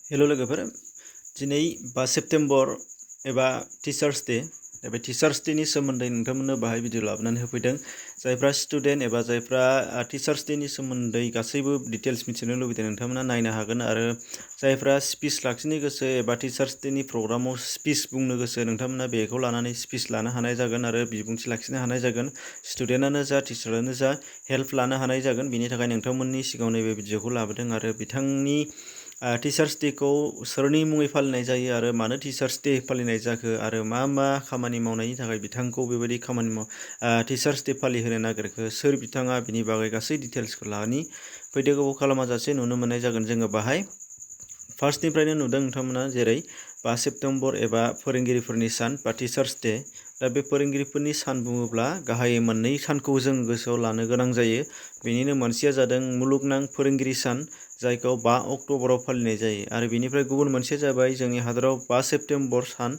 हेल' लोगोफोर, दिनै 5 सेप्तेम्बर एबा टिचार्स डे बे टिचार्स डेनि सोमोन्दै नोंथांमोननो बाहाय भिडिअ लाबोनानै होफैदों। जायफ्रा स्टुडेन्ट एबा जायफ्रा टिचार्स डेनि सोमोन्दै गासैबो डिटेल्स मिथिनो लुबैदों नोंथांमोना नायनो हागोन। आरो जायफ्रा स्पिच लाखिनो गोसो एबा टिचार्स डेनि प्रग्रामाव स्पिच बुंनो गोसो नोंथांमोना बेखौ लानानै स्पिच लानो हानाय जागोन आरो बिबुंथि लाखिनो हानाय जागोन। स्टुडेन्टआनो जा टिचारानो जा हेल्प लानो हानाय जागोन। बेनि थाखाय नोंथांमोननि सिगाङाव नैबे भिडिअखौ लाबोदों। आरो बिथांनि टिचार्स डेखौ सोरनि मुङै फालिनाय जायो आरो मानो टिचार्स डे फालिनाय जाखो आरो मा खामानि मावनायनि थाखाय बिथांखौ बेबायदि टिचार्स डे फालिहोनो नागिरखो, सोर बिथाङा, बिनि बागै गासै डिटेल्सखौ लानि भिडिअ गोबाव खालामाजासे नुनो मोननाय जागोन। जोङो बाहाय फार्स्टनिफ्रायनो नुदों नोंथांमोना, जेरै 5 सेप्तेम्बर एबा फोरोंगिरिफोरनि सान बा टिचार्स डे। दा बे फोरोंगिरिफोरनि सान बुङोब्ला गाहायै मोननै सानखौ जों गोसोआव लानो गोनां जायो। बेनिनो मोनसेया जादों मुलुगनां फोरोंगिरि सान, जायखौ 5 अक्ट'बराव फालिनाय जायो। आरो बेनिफ्राय गुबुन मोनसेया जाबाय जोंनि हादराव 5 सेप्तेम्बर सान,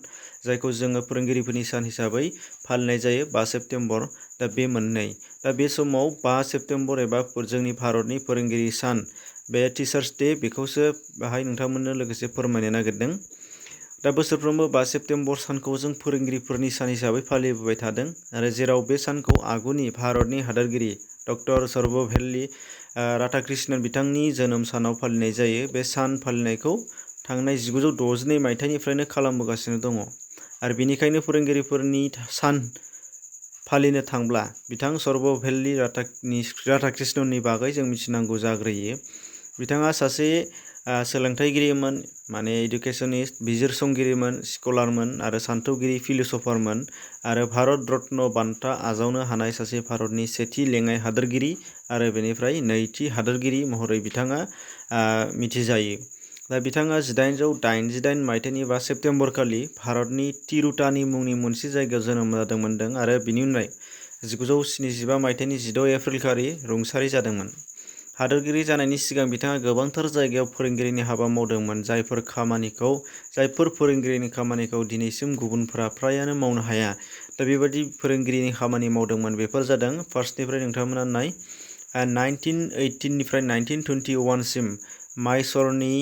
जायखौ जोङो फोरोंगिरिफोरनि सान हिसाबै फालिनाय जायो 5 सेप्तेम्बर। दा बे मोननै। दा बे समाव 5 सेप्तेम्बर एबा जोंनि भारतनि फोरोंगिरि सान, बे टिचार्स डे, बेखौसो बाहाय नोंथांमोननो लोगोसे फोरमायनो नागिरदों। दा बोसोरफ्रोमबो 5 सेप्तेम्बर सानखौ जों फोरोंगिरिफोरनि सान हिसाबै फालिबोबाय थादों। आरो जेराव बे सानखौ आगुनि भारतनि हादोरगिरि डक्टर सर्वपल्ली राधाकृष्णन बिथांनि जोनोम सानाव फालिनाय जायो। बे सान फालिनायखौ थांनाय 1962 मायथाइनिफ्रायनो खालामबोगासिनो दङ। आरो बेनिखायनो फोरोंगिरिफोरनि सान फालिनो थांब्ला बिथां सर्वपल्ली राधाकृष्णननि बागै जों मिथिनांगौ जाग्रोयो। बिथाङा सासे सोलोंथाइगिरिमोन, माने इडुकेसनिस्ट, बिजिरसंगिरिमोन, स्कलारमोन आरो सान्थौगिरि, फिलसफारमोन आरो भारत रत्न बान्था आजावनो हानाय सासे भारतनि सेथि लेङाइ हादोरगिरि आरो बेनिफ्राय नैथि हादोरगिरि महरै बिथाङा मिथिजायो। दा बिथाङा 1888 मायथाइनि 5 सेप्तेम्बर खालि भारतनि तिरुतानी मुंनि मोनसे जायगायाव जोनोम जादोंमोन आरो बिनि उनाव 1975 मायथाइनि 16 एप्रिल खालि रुंसारि जादोंमोन। हादोरगिरि जानायनि सिगां बिथाङा गोबांथार जायगायाव फोरोंगिरिनि हाबा मावदोंमोन। जायफोर फोरोंगिरिनि खामानिखौ दिनैसिम गुबुनफोरा फ्रायानो मावनो हाया। दा बेबायदि फोरोंगिरिनि खामानि मावदोंमोन। बेफोर जादों, फार्स्टनिफ्राय नोंथांमोना 1918 निफ्राय 1921 सिम माइसरनि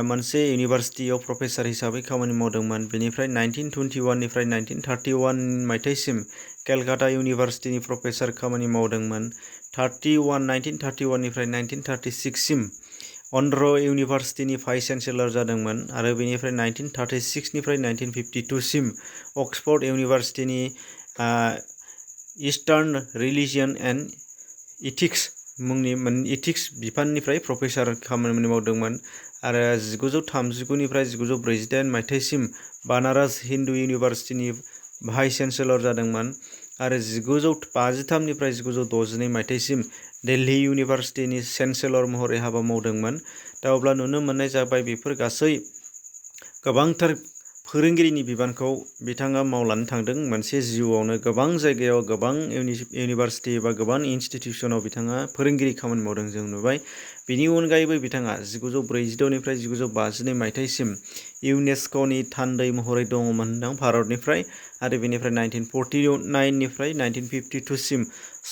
मोनसे इउनिभार्सिटियाव प्रफेसार हिसाबै खामानि मावदोंमोन। बेनिफ्राय 1921 निफ्राय 1931 मायथाइसिम केलकाता इउनिभार्सिटिनि प्रफेसार खामानि मावदोंमोन। 1931 निफ्राय 1936 सिम अन्ध्र इउनिभार्सिटिनि भाइस चेन्सेलर जादोंमोन। आरो बेनिफ्राय 1936 निफ्राय 1952 सिम अक्सफर्ड इउनिभार्सिटिनि इस्टार्न रिलिजियन एन्ड इथिक्स मुंनि इथिक्स बिफाननिफ्राय प्रफेसार खामानि मावदोंमोन। आरो 1939 निफ्राय 1948 मायथाइसिम बानारस हिन्दु इउनिभार्सिटिनि भाइस चेन्सेलर जादोंमोन। आरो 1953 निफ्राय 1962 मायथाइसिम दिल्ली इउनिभार्सिटिनि चेन्सेलर महरै हाबा मावदोंमोन। दा अब्ला नुनो मोननाय जाबाय, बेफोर गासै गोबांथार फोरोंगिरिनि बिबानखौ बिथाङा मावलांनो थांदों। मोनसे जिउआवनो गोबां जायगायाव, गोबां इउनिभार्सिटि एबा गोबां इनस्टिटिउसनाव बिथाङा फोरोंगिरि खामानि मावदों जों नुबाय। बेनि अनगायैबो बिथाङा 1946 निफ्राय 1952 मायथाइसिम इउनेस्क'नि थान्दै महरै दङमोन भारतनिफ्राय। आरो बेनिफ्राय 1949 निफ्राय 1952 सिम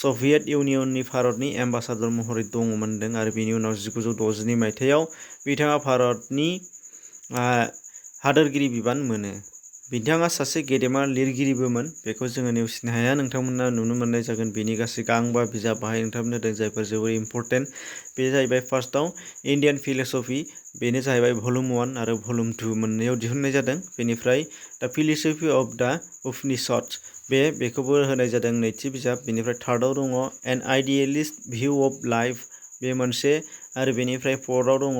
सभियेट इउनियननि भारतनि एम्बासाडर महरै दङमोन। आरो बेनि उनाव 1962 मायथाइयाव बिथाङा भारतनि हादोरगिरि बिबान मोनो। बिथाङा सासे गेदेमा लिरगिरिबोमोन, बेखौ जोङो नेवसिनो हाया। नोंथांमोना नुनो मोननाय जागोन बिनि गासै गांबा बिजाब बाहाय नोंथांमोननो होदों, जायफोर जोबोर इम्परटेन्ट। बे जाहैबाय फार्स्टआव इन्डियान फिलसफि, बेनो जाहैबाय भलुम 1 आरो भलुम 2 मोननैयाव दिहुननाय जादों। बेनिफ्राय द फिलसफि अफ द उपनिषद्स, बेखौबो होनाय जादों नैथि बिजाब। बेनिफ्राय थार्डआव दङ an idealist view of life, बे मोनसे। आरो बेनिफ्राय फर्थआव दङ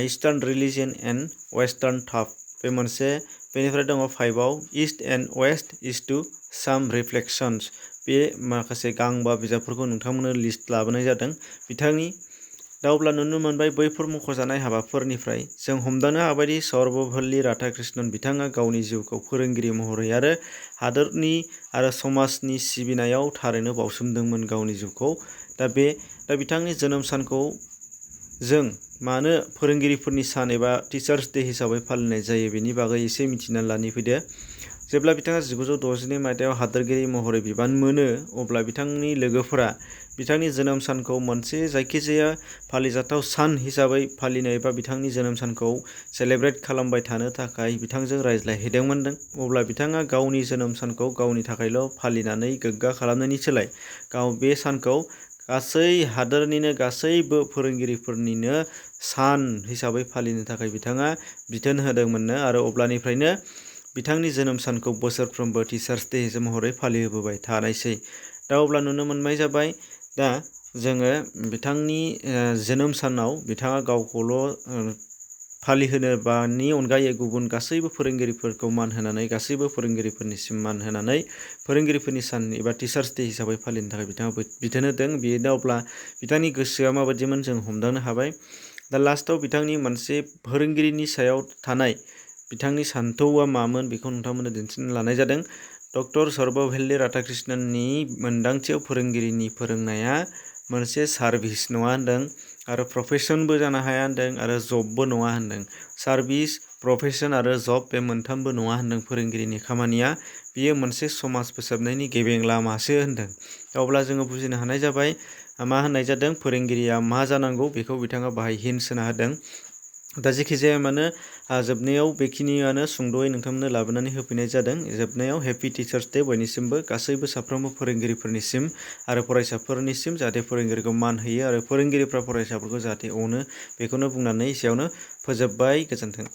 eastern religion and western thought, बे मोनसे। बेनिफ्राय दङ 5आव east and west is to some reflections, बे माखासे गांबा बिजाबफोरखौ नोंथांमोननो लिस्ट लाबोनाय जादों बिथांनि। दा अब्ला नुनो मोनबाय बैफोर मख'जानाय हाबाफोरनिफ्राय जों हमदांनो हाबायदि सर्वपल्ली राधाकृष्णन बिथाङा गावनि जिउखौ फोरोंगिरि महरै आरो हादोरनि आरो समाजनि सिबिनायाव थारैनो बावसोमदोंमोन गावनि जिउखौ। दा बिथांनि जोनोम सानखौ जों मानो फोरोंगिरिफोरनि सान एबा टिचार्स डे हिसाबै फालिनाय जायो, बेनि बागै एसे मिथिना लानि फैदो। जेब्ला बिथाङा 1962 मायथाइयाव हादोरगिरि महरै बिबान मोनो अब्ला बिथांनि लोगोफोरा बिथांनि जोनोम सानखौ मोनसे जायखिजाया फालिजाथाव सान हिसाबै फालिनो एबा बिथांनि जोनोम सानखौ सेलेब्रेट खालामबाय थानो थाखाय बिथांजों रायज्लायहैदोंमोन। अब्ला बिथाङा गावनि जोनोम सानखौ गावनि थाखायल' फालिनानै गोग्गा खालामनायनि सोलाय गाव बे सानखौ गासै हादोरनिनो गासैबो फोरोंगिरिफोरनिनो सान हिसाबै फालिनो थाखाय बिथाङा बिथोन होदोंमोननो आरो अब्लानिफ्रायनो बिथांनि जोनोम सानखौ बोसोरफ्रोमबो टिचार्स डे महरै फालिहोबोबाय थानायसै। दा अब्ला नुनो मोननाय जाबाय दा जोङो बिथांनि जोनोम सानाव बिथाङा गावखौल' फालिहोनो बानि अनगायै गुबुन गासैबो फोरोंगिरिफोरखौ मान होनानै गासैबो फोरोंगिरिफोरनिसिम मान होनानै फोरोंगिरिफोरनि सान एबा टिचार्स डे हिसाबै फालिनो थाखाय बिथाङा बिथोन होदों। बेनो अब्ला बिथांनि गोसोआ माबायदिमोन जों हमदांनो हाबाय। दा लास्टआव बिथांनि मोनसे फोरोंगिरिनि सायाव थानाय बिथांनि सान्थौआ मामोन बेखौ नोंथांमोननो दिन्थिनो लानाय जादों। डक्टर सर्वपल्ली राधाकृष्णननि मोनदांथियाव फोरोंगिरिनि फोरोंनाया मोनसे सार्भिस नङा होनदों आरो प्रफेसनबो जानो हाया होनदों आरो जबबो नङा होनदों। सार्भिस, प्रफेसन आरो जब बे मोनथामबो नङा होनदों फोरोंगिरिनि खामानिया। बियो मोनसे समाज फोसाबनायनि गेबें लामासो होनदों। अब्ला जोङो बुजिनो हानाय जाबाय मा होननाय जादों फोरोंगिरिया मा जानांगौ बेखौ बिथाङा बाहाय हिन्ट्स होना होदों। दा जेखि जाया मानो जोबनायाव बेखिनियानो सुंद'यै नोंथांमोननो लाबोनानै होफैनाय जादों। जोबनायाव हेपि टिचार्स डे बयनिसिमबो गासैबो साफ्रोमबो फोरोंगिरिफोरनिसिम आरो फरायसाफोरनिसिम जाहाथे फोरोंगिरिखौ मान होयो आरो फोरोंगिरिफ्रा फरायसाफोरखौ जाहाथे अनो बेखौनो बुंनानै एसेयावनो फोजोबबाय। गोजोन्थों।